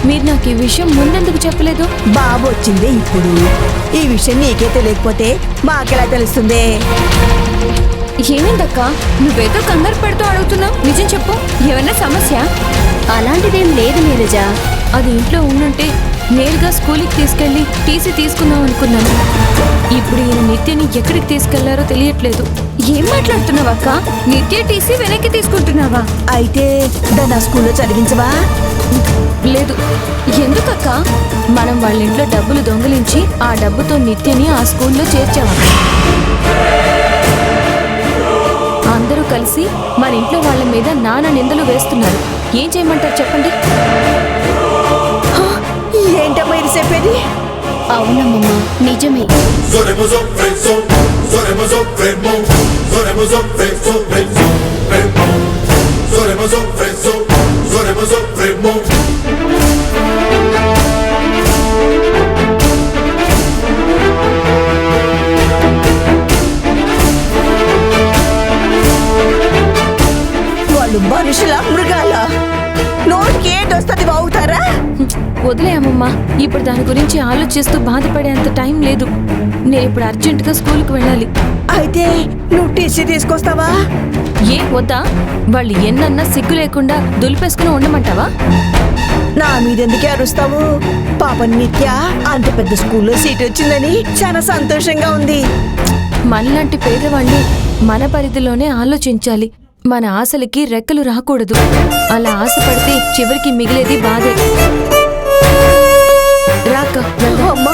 మీరు నాకు ఈ విషయం ముందెందుకు చెప్పలేదు? బాబు వచ్చిందే ఇప్పుడు. ఈ విషయం నీకే తెలియకపోతే మాకెలా తెలుస్తుంది? ఏమైందక్క? నువ్వేదో కంగారు పెడుతూ అడుగుతున్నావు. నిజం చెప్పు, ఏమన్నా సమస్య? అలాంటిదేం లేదు నీరజ. అది ఇంట్లో ఉండుంటే నేరుగా స్కూల్కి తీసుకెళ్లి టీసీ తీసుకుందాం అనుకున్నాను. ఇప్పుడు ఈయన నిత్యని ఎక్కడికి తీసుకెళ్లారో తెలియట్లేదు. ఏం మాట్లాడుతున్నావు అక్క? నిత్య టీసీ వెనక్కి తీసుకుంటున్నావా? అయితే దాన్ని ఆ స్కూల్లో చదివించవా? లేదు. ఎందుకక్క? మనం వాళ్ళ ఇంట్లో డబ్బులు దొంగిలించి ఆ డబ్బుతో నిత్యని ఆ స్కూల్లో చేర్చావా? అందరూ కలిసి మన ఇంట్లో వాళ్ళ మీద నానా నిందలు వేస్తున్నారు. ఏం చేయమంటారు చెప్పండి? ఏంటమ్మా ఇది చెప్పేది? అవునమ్మా, నిజమే. వాళ్ళు మనుషుల మృగాల నోటికేటొస్తుంది బాగుతారా? వదిలేయమ్మమ్మా. ఇప్పుడు దాని గురించి ఆలోచిస్తూ బాధపడేంత టైం లేదు. నేను ఇప్పుడు అర్జెంటుగా స్కూల్కి వెళ్ళాలి. అయితే నువ్వు టీసీ తీసుకొస్తావా? ఏ వద్దా? వాళ్ళు ఎన్నన్నా సిగ్గు లేకుండా దులిపేసుకుని ఉండమంటావా? నా మీదెందుకే అరుస్తావు? పాప నిత్య అంత పెద్ద స్కూల్లో సీట్ వచ్చిందని చాలా సంతోషంగా ఉంది. మనలాంటి పేదవాళ్ళు మన పరిధిలోనే ఆలోచించాలి. మన ఆశలకి రెక్కలు రాకూడదు. అలా ఆశపడితే చివరికి మిగిలేది బాధే. రాక అమ్మా